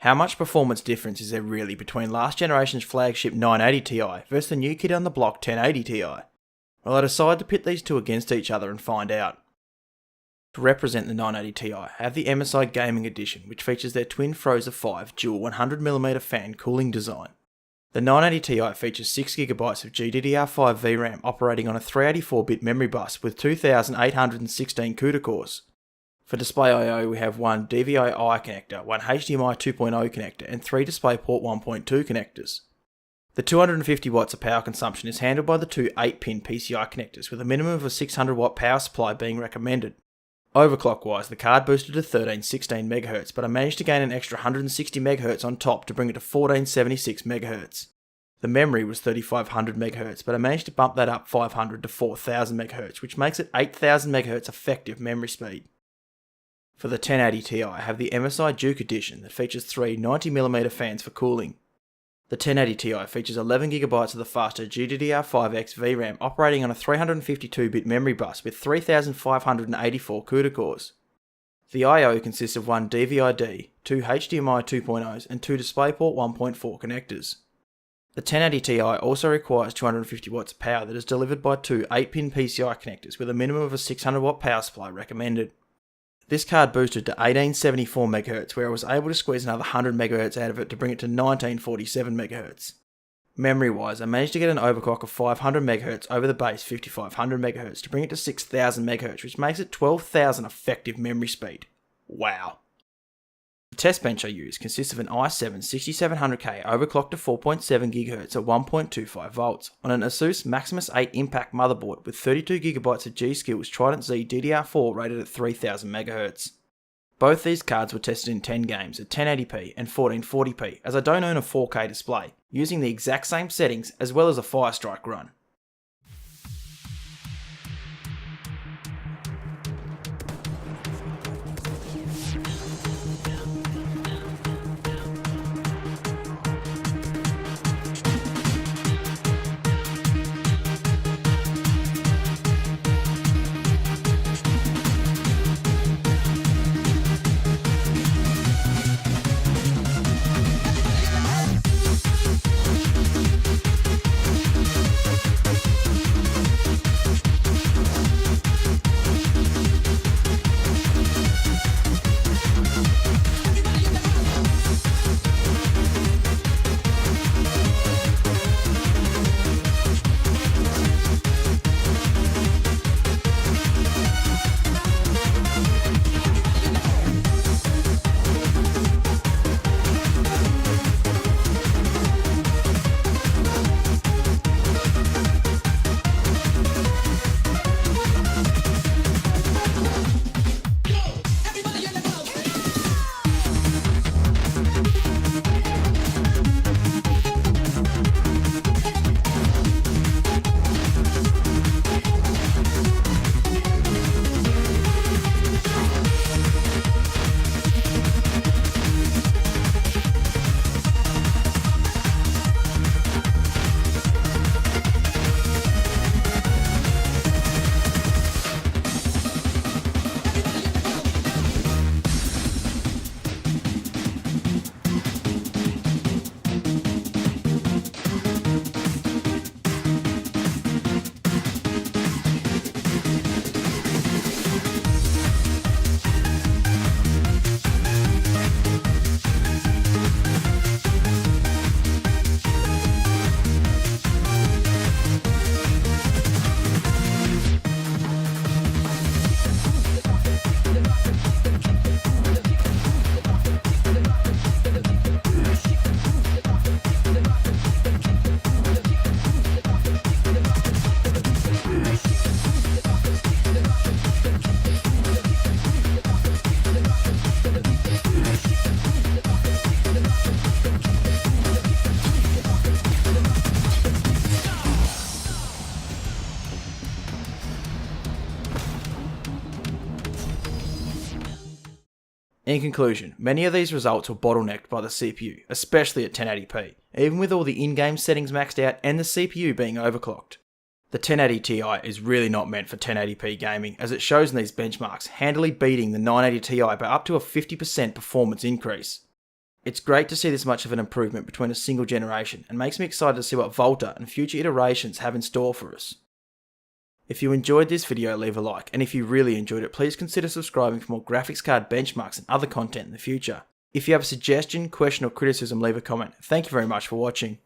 How much performance difference is there really between last generation's flagship 980 Ti versus the new kid on the block 1080 Ti? Well, I decided to pit these two against each other and find out. To represent the 980 Ti, I have the MSI Gaming Edition, which features their twin Frozer 5 dual 100mm fan cooling design. The 980 Ti features 6GB of GDDR5 VRAM operating on a 384-bit memory bus with 2,816 CUDA cores. For display I/O, we have one DVI-I connector, one HDMI 2.0 connector, and 3 DisplayPort 1.2 connectors. The 250 watts of power consumption is handled by the two 8-pin PCI connectors, with a minimum of a 600 watt power supply being recommended. Overclock-wise, the card boosted to 1316 MHz, but I managed to gain an extra 160 MHz on top to bring it to 1476 MHz. The memory was 3500 MHz, but I managed to bump that up 500 to 4000 MHz, which makes it 8000 MHz effective memory speed. For the 1080 Ti, I have the MSI Duke Edition that features three 90mm fans for cooling. The 1080 Ti features 11GB of the faster GDDR5X VRAM operating on a 352-bit memory bus with 3584 CUDA cores. The I/O consists of one DVI-D, two HDMI 2.0s and two DisplayPort 1.4 connectors. The 1080 Ti also requires 250 watts of power that is delivered by two 8-pin PCI connectors with a minimum of a 600 watt power supply recommended. This card boosted to 1874 MHz, where I was able to squeeze another 100 MHz out of it to bring it to 1947 MHz. Memory wise, I managed to get an overclock of 500 MHz over the base 5500 MHz to bring it to 6000 MHz, which makes it 12,000 effective memory speed. Wow. The test bench I use consists of an i7 6700K overclocked to 4.7 GHz at 1.25 volts on an Asus Maximus 8 Impact motherboard with 32GB of G-Skills Trident Z DDR4 rated at 3000 MHz. Both these cards were tested in 10 games at 1080p and 1440p, as I don't own a 4K display, using the exact same settings as well as a Firestrike run. In conclusion, many of these results were bottlenecked by the CPU, especially at 1080p, even with all the in-game settings maxed out and the CPU being overclocked. The 1080 Ti is really not meant for 1080p gaming, as it shows in these benchmarks, handily beating the 980 Ti by up to a 50% performance increase. It's great to see this much of an improvement between a single generation, and makes me excited to see what Volta and future iterations have in store for us. If you enjoyed this video, leave a like, and if you really enjoyed it, please consider subscribing for more graphics card benchmarks and other content in the future. If you have a suggestion, question or criticism, leave a comment. Thank you very much for watching.